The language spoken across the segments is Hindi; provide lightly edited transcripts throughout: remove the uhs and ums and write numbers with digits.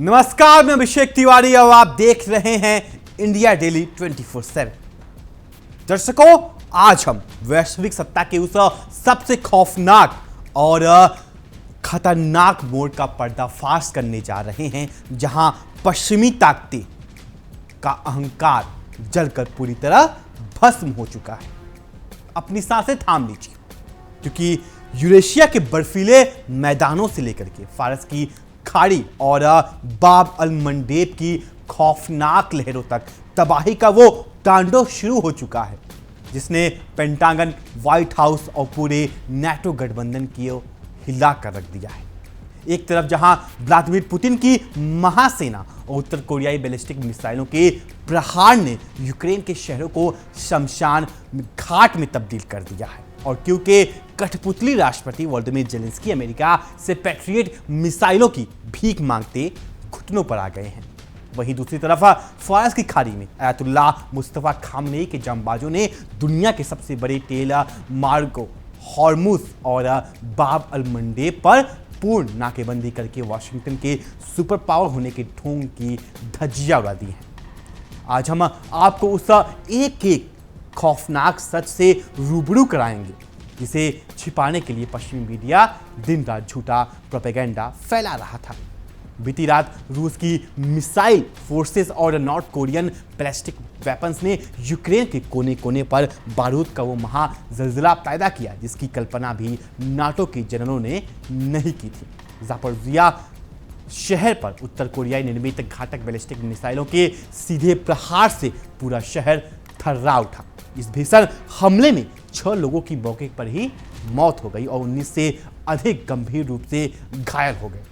नमस्कार, मैं अभिषेक तिवारी और आप देख रहे हैं इंडिया डेली 24/7। दर्शकों, आज हम वैश्विक सत्ता के उस सबसे खौफनाक और खतरनाक मोड़ का पर्दाफाश करने जा रहे हैं जहां पश्चिमी ताकतें का अहंकार जलकर पूरी तरह भस्म हो चुका है। अपनी सांसें थाम लीजिए, क्योंकि यूरेशिया के बर्फीले मैदानों से लेकर के फारस की खाड़ी और बाब अल मंडेब की खौफनाक लहरों तक तबाही का वो तांडव शुरू हो चुका है, जिसने पेंटागन, व्हाइट हाउस और पूरे नाटो गठबंधन को हिला कर रख दिया है। एक तरफ जहां व्लादिमीर पुतिन की महासेना और उत्तर कोरियाई बैलिस्टिक मिसाइलों के प्रहार ने यूक्रेन के शहरों को शमशान घाट में तब्दील कर दिया है, और क्योंकि कठपुतली राष्ट्रपति वोलोदिमीर जेलेंस्की अमेरिका से पैट्रियट मिसाइलों की भीख मांगते घुटनों पर आ गए हैं, वहीं दूसरी तरफ फारस की खाड़ी में अयातुल्लाह मुस्तफा खामनेई के जांबाजों ने दुनिया के सबसे बड़े तेल मार्गों हॉर्मुज और बाब अल मंडेब पर पूर्ण नाकेबंदी करके वाशिंगटन के सुपर पावर होने के ढोंग की धज्जियां उड़ा दी हैं। आज हम आपको उस एक एक खौफनाक सच से रूबरू कराएंगे, जिसे छिपाने के लिए पश्चिमी मीडिया दिन रात झूठा प्रोपेगेंडा फैला रहा था। बीती रात रूस की मिसाइल फोर्सेस और नॉर्थ कोरियन बैलिस्टिक वेपन्स ने यूक्रेन के कोने कोने पर बारूद का वो महाजल्जला पैदा किया, जिसकी कल्पना भी नाटो के जनरलों ने नहीं की थी। ज़ापोरिज़िया शहर पर उत्तर कोरियाई निर्मित घातक बैलिस्टिक मिसाइलों के सीधे प्रहार से पूरा शहर थर्रा उठा। इस भीषण हमले में 6 लोगों की मौके पर ही मौत हो गई और 19 से अधिक गंभीर रूप से घायल हो गए।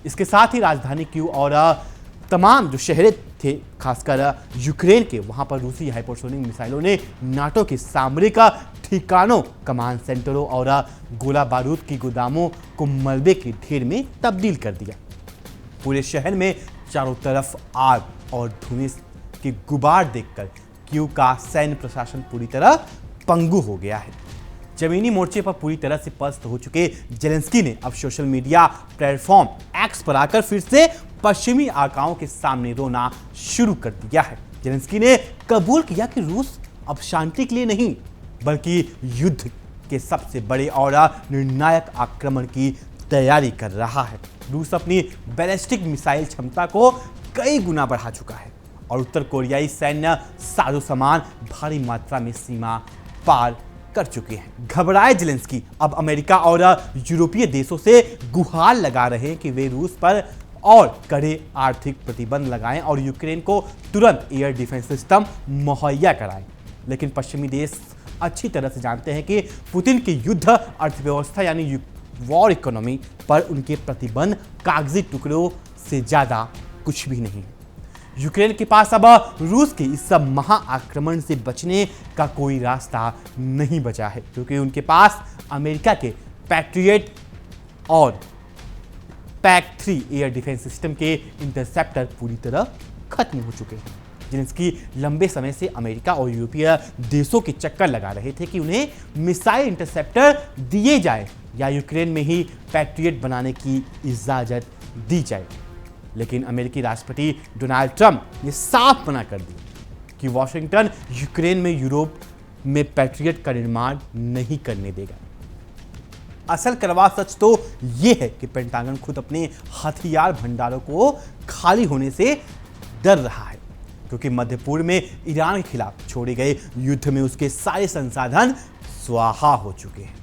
इसके साथ ही राजधानी कीव और तमाम जो शहरें थे, खासकर यूक्रेन के, वहां पर रूसी हाइपरसोनिक मिसाइलों ने नाटो के सामरिक ठिकानों, कमांड सेंटरों और गोला बारूद की गोदामों को मलबे के ढेर में तब्दील कर दिया। पूरे शहर में चारों तरफ आग और धुएं के गुबार देखकर कीव का सैन्य प्रशासन पूरी तरह पंगु हो गया है। जमीनी मोर्चे पर पूरी तरह से पस्त हो चुके जेलेंस्की ने अब सोशल मीडिया प्लेटफॉर्म एक्स पर आकर फिर से पश्चिमी आकाओं के सामने रोना शुरू कर दिया है। जेलेंस्की ने कबूल किया कि रूस अब शांति के लिए नहीं, बल्कि युद्ध के सबसे बड़े और निर्णायक आक्रमण की तैयारी कर रहा है। रूस अपनी बैलिस्टिक मिसाइल क्षमता को कई गुना बढ़ा चुका है और उत्तर कोरियाई सैन्य साजो सामान भारी मात्रा में सीमा पार कर चुके हैं। घबराए जेलेंस्की अब अमेरिका और यूरोपीय देशों से गुहार लगा रहे हैं कि वे रूस पर और कड़े आर्थिक प्रतिबंध लगाएं और यूक्रेन को तुरंत एयर डिफेंस सिस्टम मुहैया कराएं। लेकिन पश्चिमी देश अच्छी तरह से जानते हैं कि पुतिन की युद्ध अर्थव्यवस्था यानी वॉर इकोनॉमी पर उनके प्रतिबंध कागजी टुकड़ों से ज्यादा कुछ भी नहीं है। यूक्रेन के पास अब रूस के इस सब महाआक्रमण से बचने का कोई रास्ता नहीं बचा है, क्योंकि उनके पास अमेरिका के पैट्रियट और PAC-3 एयर डिफेंस सिस्टम के इंटरसेप्टर पूरी तरह खत्म हो चुके हैं। जेलेंस्की लंबे समय से अमेरिका और यूरोपीय देशों के चक्कर लगा रहे थे कि उन्हें मिसाइल इंटरसेप्टर दिए जाए या यूक्रेन में ही पैट्रियट बनाने की इजाजत दी जाए, लेकिन अमेरिकी राष्ट्रपति डोनाल्ड ट्रंप ने साफ मना कर दिया कि वॉशिंगटन यूक्रेन में यूरोप में पैट्रियट का निर्माण नहीं करने देगा। असल करवा सच तो यह है कि पेंटागन खुद अपने हथियार भंडारों को खाली होने से डर रहा है, क्योंकि मध्य पूर्व में ईरान के खिलाफ छोड़े गए युद्ध में उसके सारे संसाधन स्वाहा हो चुके हैं।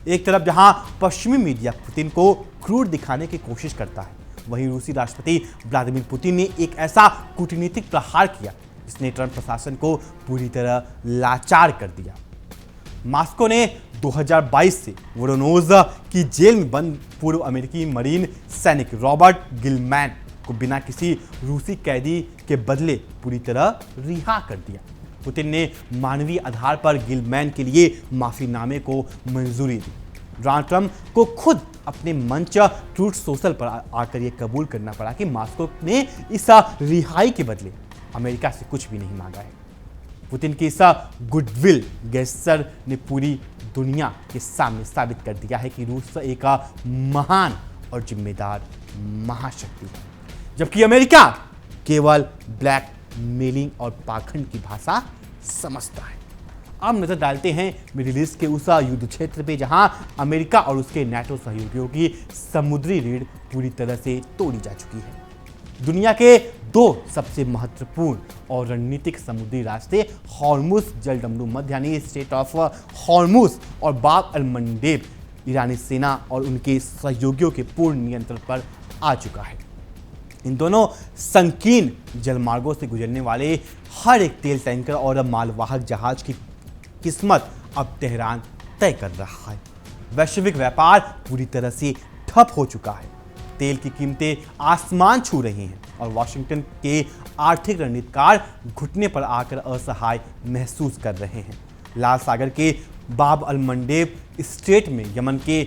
एक तरफ जहां पश्चिमी मीडिया पुतिन को क्रूर दिखाने की कोशिश करता है, वहीं रूसी राष्ट्रपति व्लादिमीर पुतिन ने एक ऐसा कूटनीतिक प्रहार किया जिसने ट्रंप प्रशासन को पूरी तरह लाचार कर दिया। मॉस्को ने 2022 से वोरोनोज की जेल में बंद पूर्व अमेरिकी मरीन सैनिक रॉबर्ट गिलमैन को बिना किसी रूसी कैदी के बदले पूरी तरह रिहा कर दिया। पुतिन ने मानवीय आधार पर गिलमैन के लिए माफीनामे को मंजूरी दी। डोनाल्ड ट्रंप को खुद अपने मंच ट्रूथ सोशल पर आकर यह कबूल करना पड़ा कि मॉस्को ने इस रिहाई के बदले अमेरिका से कुछ भी नहीं मांगा है। पुतिन की इस गुडविल गेस्चर ने पूरी दुनिया के सामने साबित कर दिया है कि रूस एक महान और जिम्मेदार महाशक्ति है। जबकि अमेरिका केवल ब्लैक मेलिंग और पाखंड की भाषा समझता है। अब नजर डालते हैं मिडिल ईस्ट के उस युद्ध क्षेत्र पे जहां अमेरिका और उसके नाटो सहयोगियों की समुद्री रीढ़ पूरी तरह से तोड़ी जा चुकी है। दुनिया के दो सबसे महत्वपूर्ण और रणनीतिक समुद्री रास्ते हॉर्मुज जलडमरू मध्य यानी स्ट्रेट ऑफ हॉर्मुज और बाब अल मंडेब ईरानी सेना और उनके सहयोगियों के पूर्ण नियंत्रण पर आ चुका है। इन दोनों संकीर्ण जलमार्गों से गुजरने वाले हर एक तेल टैंकर और मालवाहक जहाज की किस्मत अब तेहरान तय कर रहा है। वैश्विक व्यापार पूरी तरह से ठप हो चुका है। तेल की कीमतें आसमान छू रही हैं और वॉशिंगटन के आर्थिक रणनीतिकार घुटने पर आकर असहाय महसूस कर रहे हैं। लाल सागर के बाब अल मंडेब स्ट्रेट में यमन के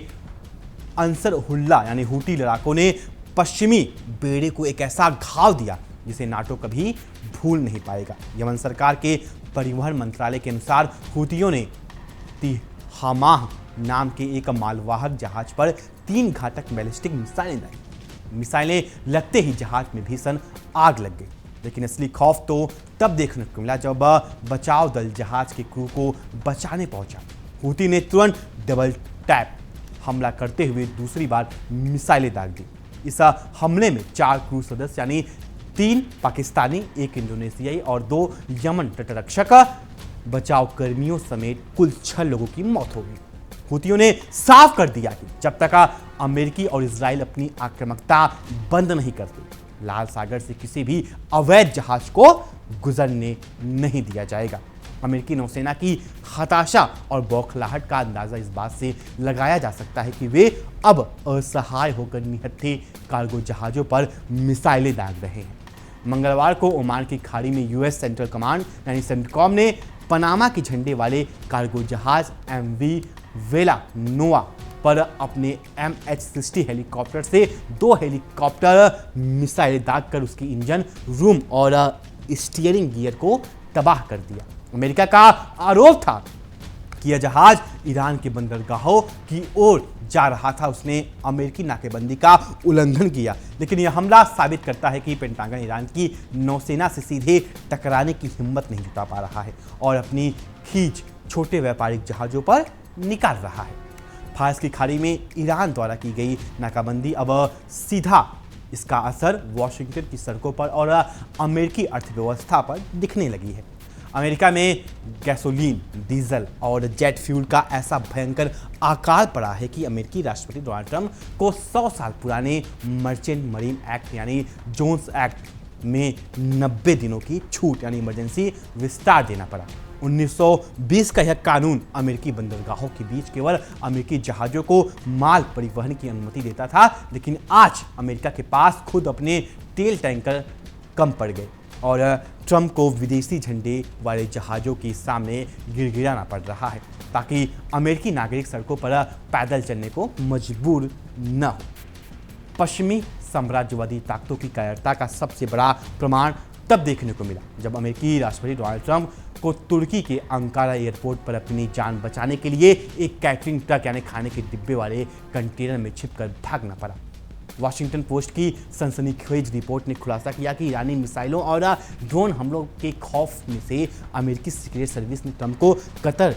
अंसर हुल्ला यानी हूटी लड़ाकों ने पश्चिमी बेड़े को एक ऐसा घाव दिया जिसे नाटो कभी भूल नहीं पाएगा। यमन सरकार के परिवहन मंत्रालय के अनुसार हूतियों ने तिहामाह नाम के एक मालवाहक जहाज पर 3 घातक बैलिस्टिक मिसाइलें दागी। मिसाइलें लगते ही जहाज में भीषण आग लग गई, लेकिन असली खौफ तो तब देखने को मिला जब बचाव दल जहाज के क्रू को बचाने पहुंचा। हूती ने तुरंत डबल टैप हमला करते हुए दूसरी बार मिसाइलें दाग दी। इस हमले में 4 क्रू सदस्य यानी 3 पाकिस्तानी, 1 इंडोनेशियाई और 2 यमन तटरक्षक बचाव कर्मियों समेत कुल 6 लोगों की मौत हो गई। हूतियों ने साफ कर दिया कि जब तक अमेरिकी और इजराइल अपनी आक्रामकता बंद नहीं करते, लाल सागर से किसी भी अवैध जहाज को गुजरने नहीं दिया जाएगा। अमेरिकी नौसेना की हताशा और बौखलाहट का अंदाजा इस बात से लगाया जा सकता है कि वे अब असहाय होकर निहत्थे कार्गो जहाजों पर मिसाइलें दाग रहे हैं। मंगलवार को ओमान की खाड़ी में यूएस सेंट्रल कमांड यानी सेंटकॉम ने पनामा के झंडे वाले कार्गो जहाज MV वेला नोआ पर अपने MH-60 हेलीकॉप्टर से 2 हेलीकॉप्टर मिसाइलें दागकर उसकी इंजन रूम और स्टीयरिंग गियर को तबाह कर दिया। अमेरिका का आरोप था कि यह जहाज ईरान के बंदरगाहों की ओर जा रहा था। उसने अमेरिकी नाकेबंदी का उल्लंघन किया, लेकिन यह हमला साबित करता है कि पेंटागन ईरान की नौसेना से सीधे टकराने की हिम्मत नहीं जुटा पा रहा है और अपनी खींच छोटे व्यापारिक जहाजों पर निकाल रहा है। फारस की खाड़ी में ईरान द्वारा की गई नाकाबंदी अब सीधा इसका असर वॉशिंगटन की सड़कों पर और अमेरिकी अर्थव्यवस्था पर दिखने लगी है। अमेरिका में गैसोलीन, डीजल और जेट फ्यूल का ऐसा भयंकर आकार पड़ा है कि अमेरिकी राष्ट्रपति डोनाल्ड ट्रंप को 100 साल पुराने मर्चेंट मरीन एक्ट यानी जोन्स एक्ट में 90 दिनों की छूट यानी इमरजेंसी विस्तार देना पड़ा। 1920 का यह कानून अमेरिकी बंदरगाहों के बीच केवल अमेरिकी जहाज़ों को माल परिवहन की अनुमति देता था, लेकिन आज अमेरिका के पास खुद अपने तेल टैंकर कम पड़ गए और ट्रंप को विदेशी झंडे वाले जहाज़ों के सामने गिड़गिड़ाना पड़ रहा है ताकि अमेरिकी नागरिक सड़कों पर पैदल चलने को मजबूर न हो। पश्चिमी साम्राज्यवादी ताकतों की कायरता का सबसे बड़ा प्रमाण तब देखने को मिला जब अमेरिकी राष्ट्रपति डोनाल्ड ट्रंप को तुर्की के अंकारा एयरपोर्ट पर अपनी जान बचाने के लिए एक कैटरिंग ट्रक यानी खाने के डिब्बे वाले कंटेनर में छिपकर भागना पड़ा। वाशिंगटन पोस्ट की सनसनीखेज रिपोर्ट ने खुलासा किया कि ईरानी मिसाइलों और ड्रोन हमलों के खौफ में से अमेरिकी सीक्रेट सर्विस ने ट्रंप को कतर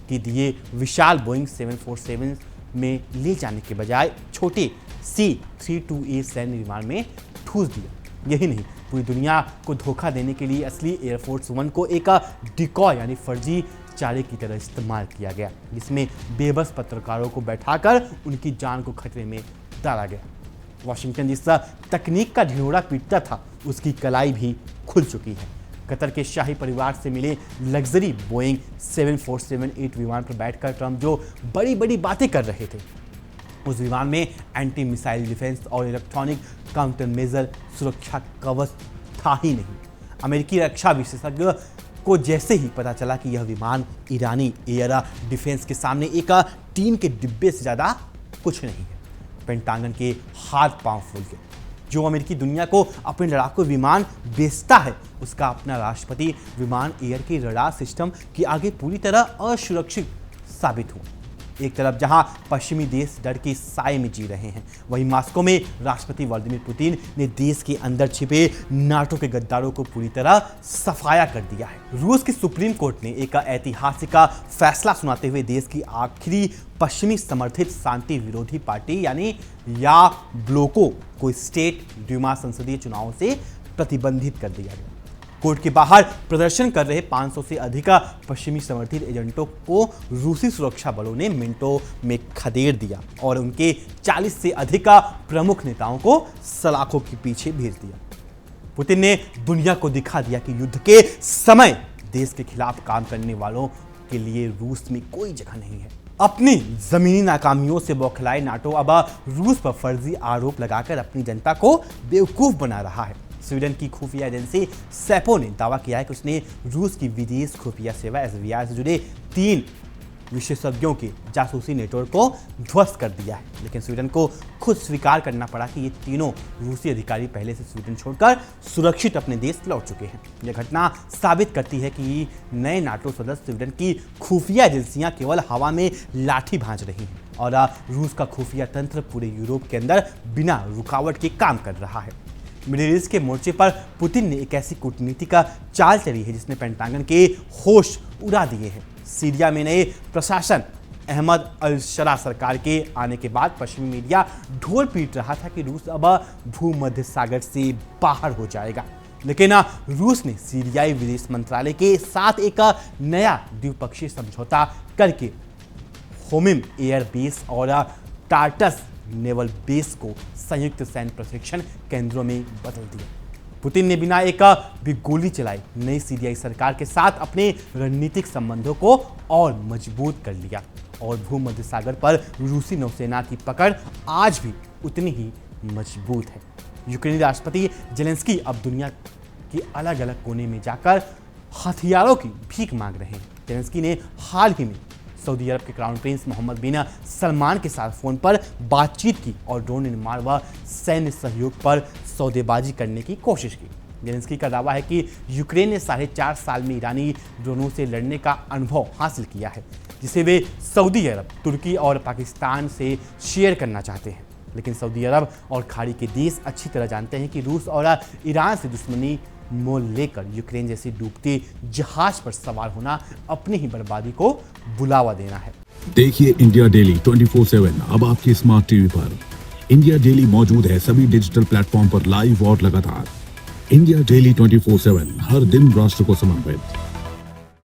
के दिए विशाल बोइंग 747 में ले जाने के बजाय छोटे C-32A सैन्य विमान में ठूस दिया। यही नहीं, पूरी दुनिया को धोखा देने के लिए असली एयरफोर्स 1 को एक डिकॉय यानी फर्जी चारे की तरह इस्तेमाल किया गया, जिसमें बेबस पत्रकारों को बैठाकर उनकी जान को खतरे में डाला गया। वाशिंगटन जिस तकनीक का ढिंढोरा पीटता था उसकी कलाई भी खुल चुकी है। कतर के शाही परिवार से मिले लग्जरी बोइंग 747-8 विमान पर बैठकर ट्रंप जो बड़ी बड़ी बातें कर रहे थे, उस विमान में एंटी मिसाइल डिफेंस और इलेक्ट्रॉनिक काउंटर मेजर सुरक्षा कवच था ही नहीं। अमेरिकी रक्षा विशेषज्ञ को जैसे ही पता चला कि यह विमान ईरानी एयर डिफेंस के सामने एक टीन के डिब्बे से ज़्यादा कुछ नहीं है, पेंटागन के हाथ पांव फूल गए। जो अमेरिकी दुनिया को अपने लड़ाकू विमान बेचता है, उसका अपना राष्ट्रपति विमान एयर के रडार सिस्टम के आगे पूरी तरह असुरक्षित साबित हुआ। एक तरफ जहां पश्चिमी देश डर के साए में जी रहे हैं, वहीं मॉस्को में राष्ट्रपति व्लादिमीर पुतिन ने देश के अंदर छिपे नाटो के गद्दारों को पूरी तरह सफाया कर दिया है। रूस की सुप्रीम कोर्ट ने एक ऐतिहासिक फैसला सुनाते हुए देश की आखिरी पश्चिमी समर्थित शांति विरोधी पार्टी यानी या ब्लोको को स्टेट ड्यूमा संसदीय चुनावों से प्रतिबंधित कर दिया गया। कोर्ट के बाहर प्रदर्शन कर रहे 500 से अधिक पश्चिमी समर्थित एजेंटों को रूसी सुरक्षा बलों ने मिनटों में खदेड़ दिया और उनके 40 से अधिक प्रमुख नेताओं को सलाखों के पीछे भेज दिया। पुतिन ने दुनिया को दिखा दिया कि युद्ध के समय देश के खिलाफ काम करने वालों के लिए रूस में कोई जगह नहीं है। अपनी जमीनी नाकामियों से बौखलाए नाटो अब रूस पर फर्जी आरोप लगाकर अपनी जनता को बेवकूफ बना रहा है। स्वीडन की खुफिया एजेंसी सेपो ने दावा किया है कि उसने रूस की विदेश खुफिया सेवा एसवीआर से जुड़े 3 विशेषज्ञों के जासूसी नेटवर्क को ध्वस्त कर दिया है, लेकिन स्वीडन को खुद स्वीकार करना पड़ा कि ये तीनों रूसी अधिकारी पहले से स्वीडन छोड़कर सुरक्षित अपने देश लौट चुके हैं। यह घटना साबित करती है कि नए नाटो सदस्य स्वीडन की खुफिया एजेंसियां केवल हवा में लाठी भांज रही हैं और रूस का खुफिया तंत्र पूरे यूरोप के अंदर बिना रुकावट के काम कर रहा है। मिडिल ईस्ट के मोर्चे पर पुतिन ने एक ऐसी कूटनीति का चाल चली है जिसने पेंटागन के होश उड़ा दिए हैं। सीरिया में नए प्रशासन अहमद अल शरा सरकार के आने के बाद पश्चिमी मीडिया ढोल पीट रहा था कि रूस अब भूमध्य सागर से बाहर हो जाएगा, लेकिन रूस ने सीरियाई विदेश मंत्रालय के साथ एक नया द्विपक्षीय समझौता करके होमिम एयर बेस और टार्टस नेवल बेस को संयुक्त सैन्य प्रशिक्षण केंद्रों में बदल दिया। पुतिन ने बिना एक भी गोली चलाए नई सीरियाई सरकार के साथ अपने रणनीतिक संबंधों को और मजबूत कर लिया और भूमध्य सागर पर रूसी नौसेना की पकड़ आज भी उतनी ही मजबूत है। यूक्रेनी राष्ट्रपति जेलेंस्की अब दुनिया के अलग अलग कोने में जाकर हथियारों की भीख मांग रहे हैं। जेलेंस्की ने हाल ही में सऊदी अरब के क्राउन प्रिंस मोहम्मद बिन सलमान के साथ फोन पर बातचीत की और ड्रोन निर्माण व सैन्य सहयोग पर सौदेबाजी करने की कोशिश की। जेलेंस्की का दावा है कि यूक्रेन ने 4.5 साल में ईरानी ड्रोनों से लड़ने का अनुभव हासिल किया है, जिसे वे सऊदी अरब, तुर्की और पाकिस्तान से शेयर करना चाहते हैं। लेकिन सऊदी अरब और खाड़ी के देश अच्छी तरह जानते हैं कि रूस और ईरान से दुश्मनी मोल लेकर यूक्रेन जैसे डूबते जहाज पर सवार होना अपनी ही बर्बादी को बुलावा देना है। देखिए इंडिया डेली 24/7 अब आपके स्मार्ट टीवी पर। इंडिया डेली मौजूद है सभी डिजिटल प्लेटफॉर्म पर लाइव और लगातार। इंडिया डेली 24/7 हर दिन राष्ट्र को समर्पित।